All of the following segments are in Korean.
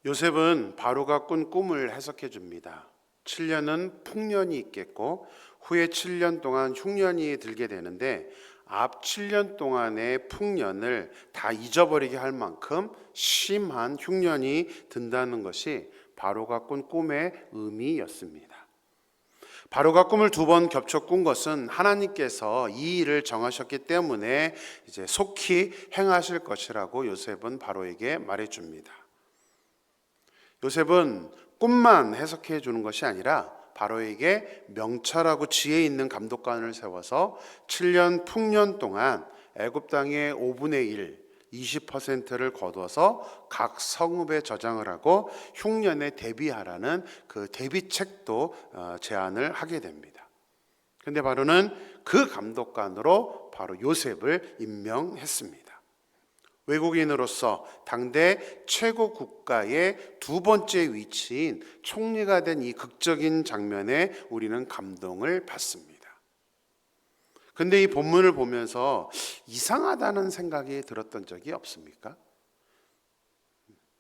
요셉은 바로가 꾼 꿈을 해석해 줍니다. 7년은 풍년이 있겠고 후에 7년 동안 흉년이 들게 되는데 앞 7년 동안의 풍년을 다 잊어버리게 할 만큼 심한 흉년이 든다는 것이 바로가 꾼 꿈의 의미였습니다. 바로가 꿈을 2번 겹쳐 꾼 것은 하나님께서 이 일을 정하셨기 때문에 이제 속히 행하실 것이라고 요셉은 바로에게 말해줍니다. 요셉은 꿈만 해석해 주는 것이 아니라 바로에게 명철하고 지혜 있는 감독관을 세워서 7년 풍년 동안 애굽 땅의 5분의 1, 20%를 거둬서 각 성읍에 저장을 하고 흉년에 대비하라는 그 대비책도 제안을 하게 됩니다. 그런데 바로는 그 감독관으로 바로 요셉을 임명했습니다. 외국인으로서 당대 최고 국가의 2번째 위치인 총리가 된 이 극적인 장면에 우리는 감동을 받습니다. 근데 이 본문을 보면서 이상하다는 생각이 들었던 적이 없습니까?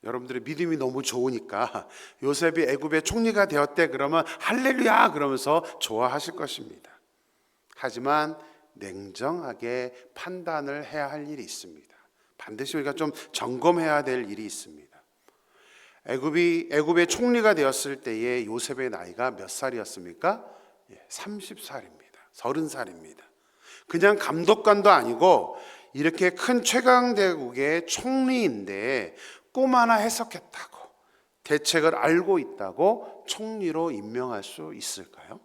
여러분들의 믿음이 너무 좋으니까 요셉이 애굽의 총리가 되었대 그러면 할렐루야 그러면서 좋아하실 것입니다. 하지만 냉정하게 판단을 해야 할 일이 있습니다. 반드시 우리가 좀 점검해야 될 일이 있습니다. 애굽의 총리가 되었을 때의 요셉의 나이가 몇 살이었습니까? 30살입니다. 30살입니다. 그냥 감독관도 아니고 이렇게 큰 최강대국의 총리인데 꿈 하나 해석했다고, 대책을 알고 있다고 총리로 임명할 수 있을까요?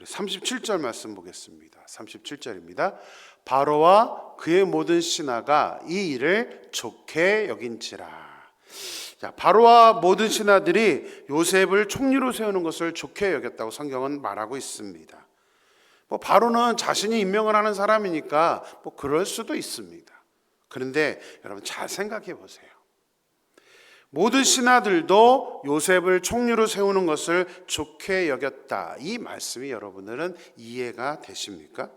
37절 말씀 보겠습니다. 37절입니다. 바로와 그의 모든 신하가 이 일을 좋게 여긴지라. 자, 바로와 모든 신하들이 요셉을 총리로 세우는 것을 좋게 여겼다고 성경은 말하고 있습니다. 바로는 자신이 임명을 하는 사람이니까 그럴 수도 있습니다. 그런데 여러분 잘 생각해 보세요. 모든 신하들도 요셉을 총리로 세우는 것을 좋게 여겼다. 이 말씀이 여러분들은 이해가 되십니까?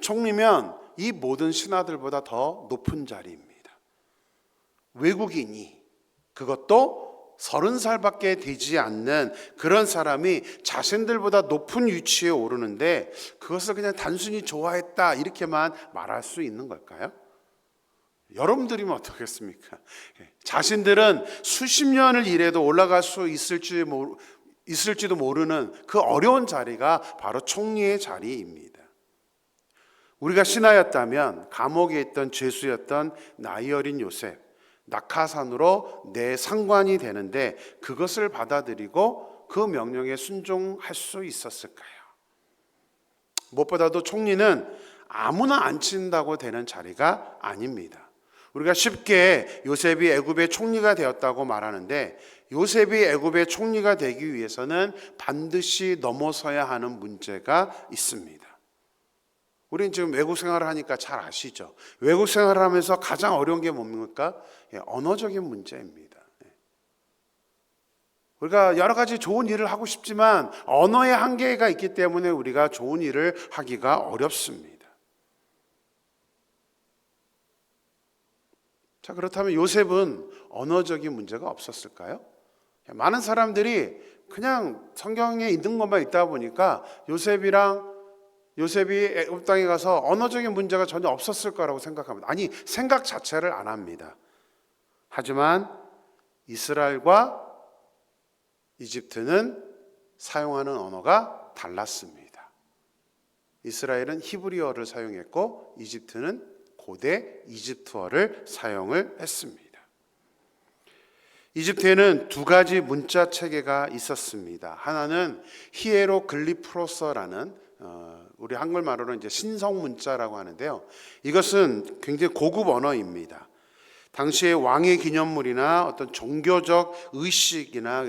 총리면 이 모든 신하들보다 더 높은 자리입니다. 외국인이, 그것도 30살밖에 되지 않는 그런 사람이 자신들보다 높은 위치에 오르는데 그것을 그냥 단순히 좋아했다 이렇게만 말할 수 있는 걸까요? 여러분들이면 어떻겠습니까? 자신들은 수십 년을 일해도 올라갈 수 있을지도 모르는 그 어려운 자리가 바로 총리의 자리입니다. 우리가 신하였다면 감옥에 있던 죄수였던 나이 어린 요셉, 낙하산으로 내 상관이 되는데 그것을 받아들이고 그 명령에 순종할 수 있었을까요? 무엇보다도 총리는 아무나 앉힌다고 되는 자리가 아닙니다. 우리가 쉽게 요셉이 애굽의 총리가 되었다고 말하는데 요셉이 애굽의 총리가 되기 위해서는 반드시 넘어서야 하는 문제가 있습니다. 우리는 지금 외국 생활을 하니까 잘 아시죠? 외국 생활을 하면서 가장 어려운 게 뭡니까? 언어적인 문제입니다. 우리가 여러 가지 좋은 일을 하고 싶지만 언어의 한계가 있기 때문에 우리가 좋은 일을 하기가 어렵습니다. 자, 그렇다면 요셉은 언어적인 문제가 없었을까요? 많은 사람들이 그냥 성경에 있는 것만 있다 보니까 요셉이 애굽 땅에 가서 언어적인 문제가 전혀 없었을 거라고 생각합니다. 아니, 생각 자체를 안 합니다. 하지만 이스라엘과 이집트는 사용하는 언어가 달랐습니다. 이스라엘은 히브리어를 사용했고 이집트는 고대 이집트어를 사용을 했습니다. 이집트에는 2가지 문자 체계가 있었습니다. 하나는 히에로글리프로서라는 우리 한글말로는 이제 신성 문자라고 하는데요. 이것은 굉장히 고급 언어입니다. 당시에 왕의 기념물이나 어떤 종교적 의식이나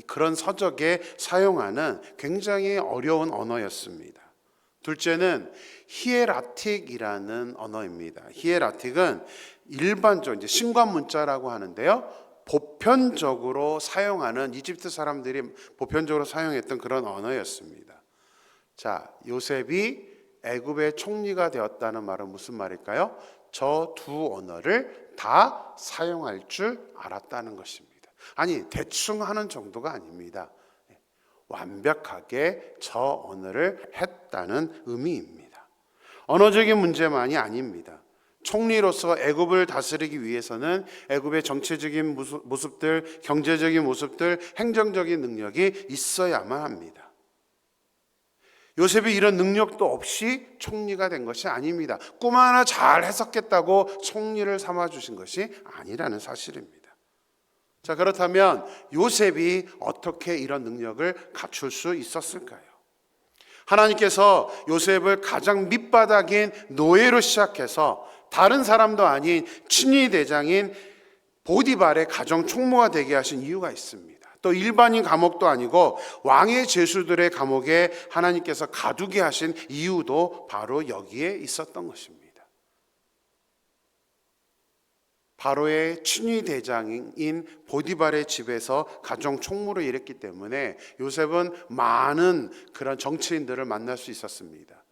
그런 서적에 사용하는 굉장히 어려운 언어였습니다. 둘째는 히에라틱이라는 언어입니다. 히에라틱은 일반적 이제 신관 문자라고 하는데요. 보편적으로 사용하는 이집트 사람들이 보편적으로 사용했던 그런 언어였습니다. 자, 요셉이 애굽의 총리가 되었다는 말은 무슨 말일까요? 저 두 언어를 다 사용할 줄 알았다는 것입니다. 아니, 대충 하는 정도가 아닙니다. 완벽하게 저 언어를 했다는 의미입니다. 언어적인 문제만이 아닙니다. 총리로서 애굽을 다스리기 위해서는 애굽의 정치적인 모습들, 경제적인 모습들, 행정적인 능력이 있어야만 합니다. 요셉이 이런 능력도 없이 총리가 된 것이 아닙니다. 꿈 하나 잘 해석했다고 총리를 삼아주신 것이 아니라는 사실입니다. 자, 그렇다면 요셉이 어떻게 이런 능력을 갖출 수 있었을까요? 하나님께서 요셉을 가장 밑바닥인 노예로 시작해서 다른 사람도 아닌 친위 대장인 보디발의 가정 총무가 되게 하신 이유가 있습니다. 또 일반인 감옥도 아니고 왕의 제수들의 감옥에 하나님께서 가두게 하신 이유도 바로 여기에 있었던 것입니다. 바로의 친위 대장인 보디발의 집에서 가정 총무로 일했기 때문에 요셉은 많은 그런 정치인들을 만날 수 있었습니다.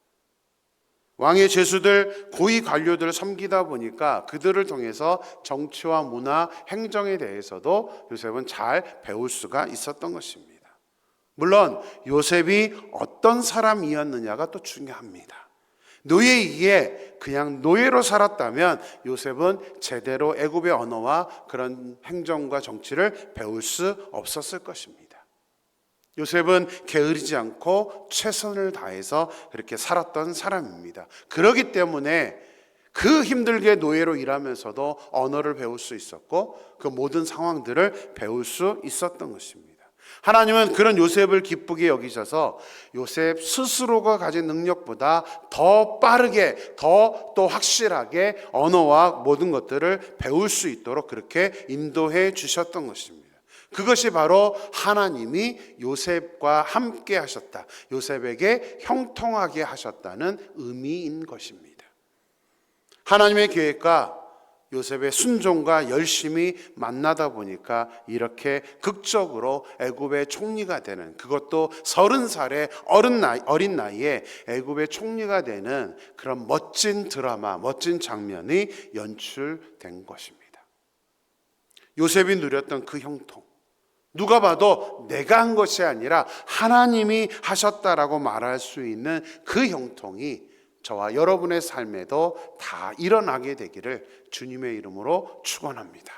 왕의 제수들, 고위 관료들을 섬기다 보니까 그들을 통해서 정치와 문화, 행정에 대해서도 요셉은 잘 배울 수가 있었던 것입니다. 물론 요셉이 어떤 사람이었느냐가 또 중요합니다. 노예이기에 그냥 노예로 살았다면 요셉은 제대로 애굽의 언어와 그런 행정과 정치를 배울 수 없었을 것입니다. 요셉은 게으르지 않고 최선을 다해서 그렇게 살았던 사람입니다. 그렇기 때문에 그 힘들게 노예로 일하면서도 언어를 배울 수 있었고 그 모든 상황들을 배울 수 있었던 것입니다. 하나님은 그런 요셉을 기쁘게 여기셔서 요셉 스스로가 가진 능력보다 더 빠르게, 더 또 확실하게 언어와 모든 것들을 배울 수 있도록 그렇게 인도해 주셨던 것입니다. 그것이 바로 하나님이 요셉과 함께 하셨다, 요셉에게 형통하게 하셨다는 의미인 것입니다. 하나님의 계획과 요셉의 순종과 열심히 만나다 보니까 이렇게 극적으로 애굽의 총리가 되는, 그것도 30살의 어린 나이에 애굽의 총리가 되는 그런 멋진 드라마, 멋진 장면이 연출된 것입니다. 요셉이 누렸던 그 형통, 누가 봐도 내가 한 것이 아니라 하나님이 하셨다라고 말할 수 있는 그 형통이 저와 여러분의 삶에도 다 일어나게 되기를 주님의 이름으로 축원합니다.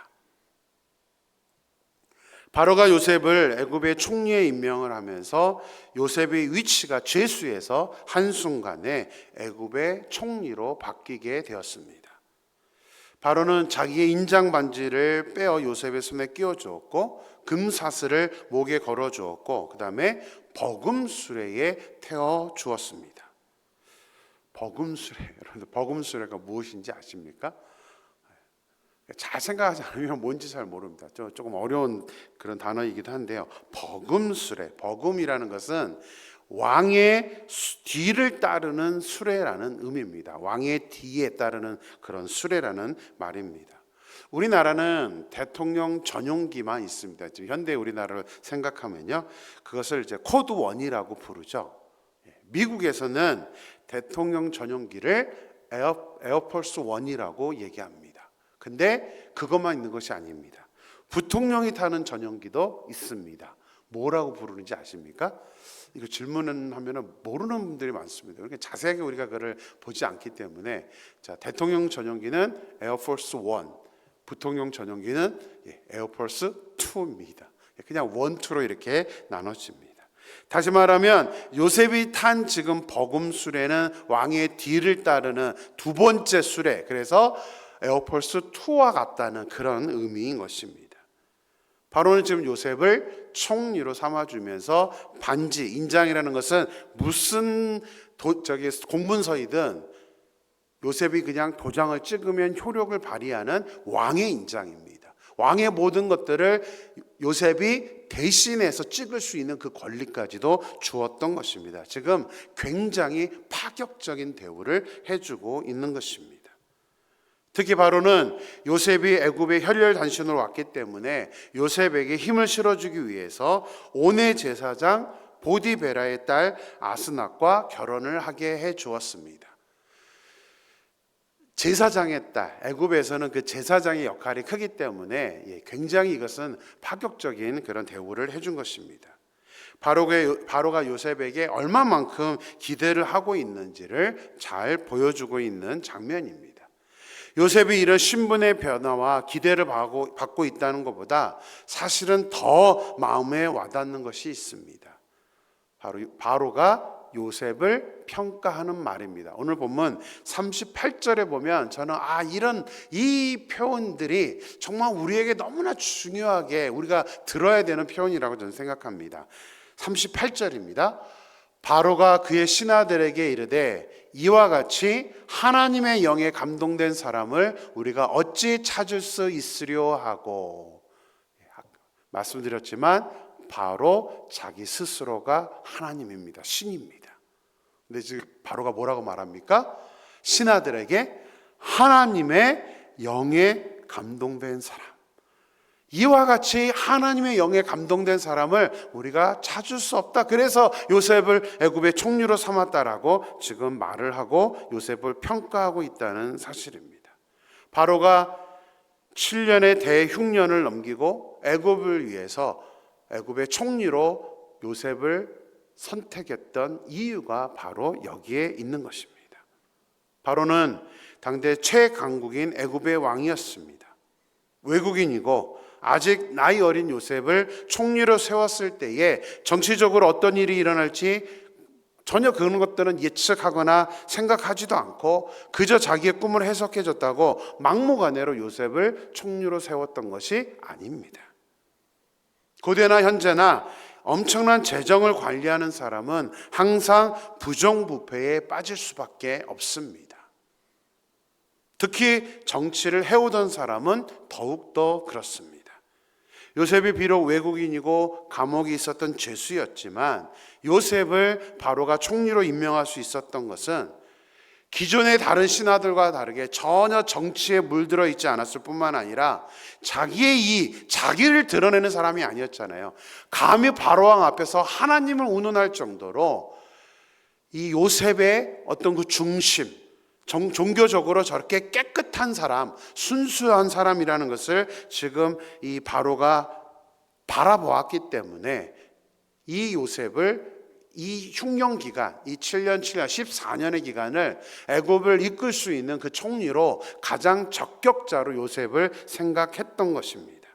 바로가 요셉을 애굽의 총리에 임명을 하면서 요셉의 위치가 죄수에서 한순간에 애굽의 총리로 바뀌게 되었습니다. 바로는 자기의 인장 반지를 빼어 요셉의 손에 끼워 주었고 금사슬을 목에 걸어 주었고 그 다음에 버금수레에 태워 주었습니다. 버금수레, 여러분들 버금수레가 무엇인지 아십니까? 잘 생각하지 않으면 뭔지 잘 모릅니다. 조금 어려운 그런 단어이기도 한데요. 버금수레, 버금이라는 것은 왕의 뒤를 따르는 수레라는 의미입니다. 왕의 뒤에 따르는 그런 수레라는 말입니다. 우리나라는 대통령 전용기만 있습니다. 지금 현대 우리나라를 생각하면요, 그것을 이제 코드 1이라고 부르죠. 미국에서는 대통령 전용기를 에어포스 1이라고 얘기합니다. 근데 그것만 있는 것이 아닙니다. 부통령이 타는 전용기도 있습니다. 뭐라고 부르는지 아십니까? 이거 질문은 하면 모르는 분들이 많습니다. 그러니까 자세하게 우리가 그걸 보지 않기 때문에, 자, 대통령 전용기는 에어포스 1, 부통령 전용기는 에어포스 2입니다. 그냥 1, 2로 이렇게 나눠집니다. 다시 말하면 요셉이 탄 지금 버금수레는 왕의 뒤를 따르는 두 번째 수레, 그래서 에어포스 2와 같다는 그런 의미인 것입니다. 바로는 지금 요셉을 총리로 삼아주면서 반지, 인장이라는 것은 무슨 공문서이든 요셉이 그냥 도장을 찍으면 효력을 발휘하는 왕의 인장입니다. 왕의 모든 것들을 요셉이 대신해서 찍을 수 있는 그 권리까지도 주었던 것입니다. 지금 굉장히 파격적인 대우를 해주고 있는 것입니다. 특히 바로는 요셉이 애굽의 혈혈단신으로 왔기 때문에 요셉에게 힘을 실어주기 위해서 온의 제사장 보디베라의 딸 아스낫과 결혼을 하게 해 주었습니다. 제사장의 딸, 애굽에서는 그 제사장의 역할이 크기 때문에 굉장히 이것은 파격적인 그런 대우를 해준 것입니다. 바로가 요셉에게 얼마만큼 기대를 하고 있는지를 잘 보여주고 있는 장면입니다. 요셉이 이런 신분의 변화와 기대를 받고 있다는 것보다 사실은 더 마음에 와닿는 것이 있습니다. 바로가 요셉을 평가하는 말입니다. 오늘 본문 38절에 보면 저는 이 표현들이 정말 우리에게 너무나 중요하게 우리가 들어야 되는 표현이라고 저는 생각합니다. 38절입니다. 바로가 그의 신하들에게 이르되 이와 같이 하나님의 영에 감동된 사람을 우리가 어찌 찾을 수 있으려 하고, 말씀드렸지만 바로 자기 스스로가 하나님입니다. 신입니다. 근데 지금 바로가 뭐라고 말합니까? 신하들에게 하나님의 영에 감동된 사람, 이와 같이 하나님의 영에 감동된 사람을 우리가 찾을 수 없다. 그래서 요셉을 애굽의 총리로 삼았다라고 지금 말을 하고 요셉을 평가하고 있다는 사실입니다. 바로가 7년의 대흉년을 넘기고 애굽을 위해서 애굽의 총리로 요셉을 선택했던 이유가 바로 여기에 있는 것입니다. 바로는 당대 최강국인 애굽의 왕이었습니다. 외국인이고 아직 나이 어린 요셉을 총리로 세웠을 때에 정치적으로 어떤 일이 일어날지 전혀 그런 것들은 예측하거나 생각하지도 않고 그저 자기의 꿈을 해석해줬다고 막무가내로 요셉을 총리로 세웠던 것이 아닙니다. 고대나 현재나 엄청난 재정을 관리하는 사람은 항상 부정부패에 빠질 수밖에 없습니다. 특히 정치를 해오던 사람은 더욱더 그렇습니다. 요셉이 비록 외국인이고 감옥에 있었던 죄수였지만 요셉을 바로가 총리로 임명할 수 있었던 것은 기존의 다른 신하들과 다르게 전혀 정치에 물들어 있지 않았을 뿐만 아니라 자기를 드러내는 사람이 아니었잖아요. 감히 바로왕 앞에서 하나님을 운운할 정도로 이 요셉의 어떤 그 중심, 종교적으로 저렇게 깨끗한 사람, 순수한 사람이라는 것을 지금 이 바로가 바라보았기 때문에 이 요셉을 이 흉년 기간, 이 7년, 14년의 기간을 애굽을 이끌 수 있는 그 총리로 가장 적격자로 요셉을 생각했던 것입니다.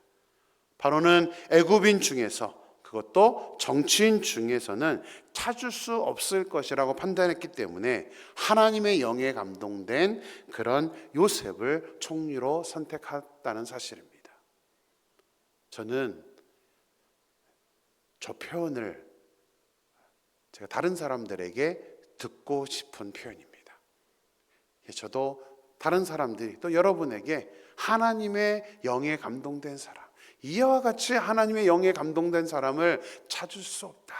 바로는 애굽인 중에서, 그것도 정치인 중에서는 찾을 수 없을 것이라고 판단했기 때문에 하나님의 영에 감동된 그런 요셉을 총리로 선택했다는 사실입니다. 저는 저 표현을 제가 다른 사람들에게 듣고 싶은 표현입니다. 저도 다른 사람들이 또 여러분에게 하나님의 영에 감동된 사람, 이와 같이 하나님의 영에 감동된 사람을 찾을 수 없다,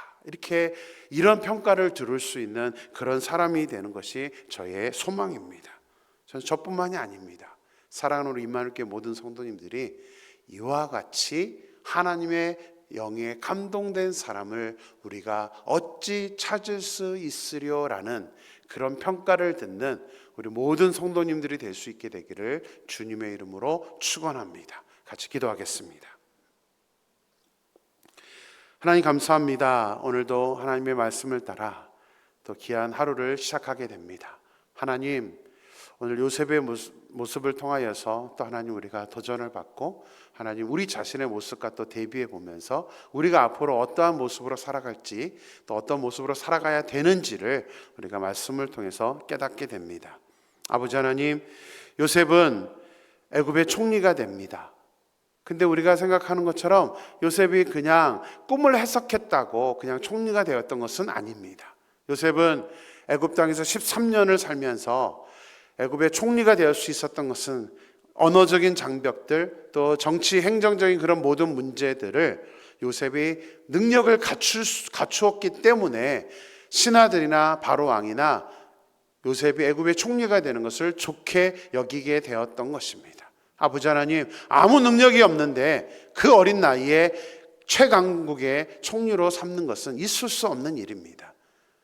이런 평가를 들을 수 있는 그런 사람이 되는 것이 저의 소망입니다. 저는 저뿐만이 아닙니다. 사랑하는 우리 임마누엘교회 모든 성도님들이 이와 같이 하나님의 영에 감동된 사람을 우리가 어찌 찾을 수 있으려라는 그런 평가를 듣는 우리 모든 성도님들이 될 수 있게 되기를 주님의 이름으로 축원합니다. 같이 기도하겠습니다. 하나님 감사합니다. 오늘도 하나님의 말씀을 따라 또 귀한 하루를 시작하게 됩니다. 하나님, 오늘 요셉의 모습을 통하여서 또 하나님 우리가 도전을 받고 하나님 우리 자신의 모습과 또 대비해 보면서 우리가 앞으로 어떠한 모습으로 살아갈지 또 어떤 모습으로 살아가야 되는지를 우리가 말씀을 통해서 깨닫게 됩니다. 아버지 하나님, 요셉은 애굽의 총리가 됩니다. 근데 우리가 생각하는 것처럼 요셉이 그냥 꿈을 해석했다고 그냥 총리가 되었던 것은 아닙니다. 요셉은 애굽 땅에서 13년을 살면서 애굽의 총리가 될 수 있었던 것은 언어적인 장벽들 또 정치 행정적인 그런 모든 문제들을 요셉이 능력을 갖추었기 때문에 신하들이나 바로 왕이나 요셉이 애굽의 총리가 되는 것을 좋게 여기게 되었던 것입니다. 아버지 하나님, 아무 능력이 없는데 그 어린 나이에 최강국의 총리로 삼는 것은 있을 수 없는 일입니다.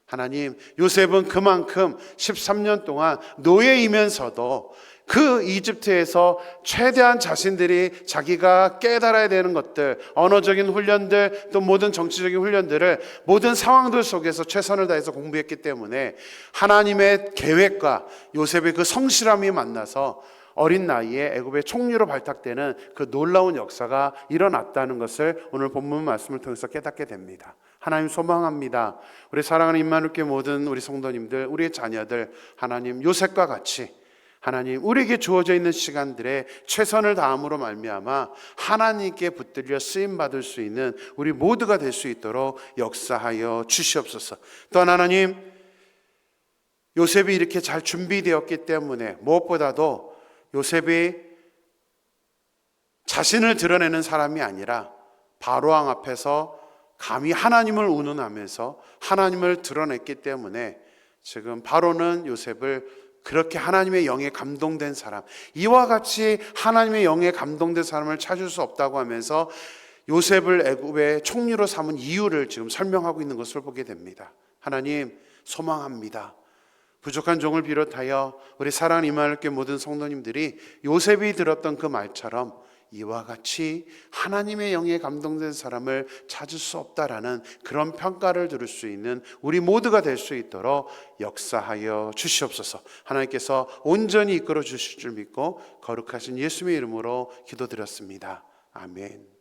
하나님, 요셉은 그만큼 13년 동안 노예이면서도 그 이집트에서 최대한 자신들이 자기가 깨달아야 되는 것들, 언어적인 훈련들, 또 모든 정치적인 훈련들을 모든 상황들 속에서 최선을 다해서 공부했기 때문에 하나님의 계획과 요셉의 그 성실함이 만나서 어린 나이에 애굽의 총리로 발탁되는 그 놀라운 역사가 일어났다는 것을 오늘 본문 말씀을 통해서 깨닫게 됩니다. 하나님, 소망합니다. 우리 사랑하는 임마누엘 모든 우리 성도님들, 우리의 자녀들, 하나님 요셉과 같이 하나님, 우리에게 주어져 있는 시간들에 최선을 다함으로 말미암아 하나님께 붙들려 쓰임 받을 수 있는 우리 모두가 될 수 있도록 역사하여 주시옵소서. 또한 하나님, 요셉이 이렇게 잘 준비되었기 때문에 무엇보다도 요셉이 자신을 드러내는 사람이 아니라 바로왕 앞에서 감히 하나님을 운운하면서 하나님을 드러냈기 때문에 지금 바로는 요셉을 그렇게 하나님의 영에 감동된 사람, 이와 같이 하나님의 영에 감동된 사람을 찾을 수 없다고 하면서 요셉을 애굽의 총리로 삼은 이유를 지금 설명하고 있는 것을 보게 됩니다. 하나님, 소망합니다. 부족한 종을 비롯하여 우리 사랑하는 임마누엘 모든 성도님들이 요셉이 들었던 그 말처럼 이와 같이 하나님의 영에 감동된 사람을 찾을 수 없다라는 그런 평가를 들을 수 있는 우리 모두가 될 수 있도록 역사하여 주시옵소서. 하나님께서 온전히 이끌어 주실 줄 믿고 거룩하신 예수님의 이름으로 기도드렸습니다. 아멘.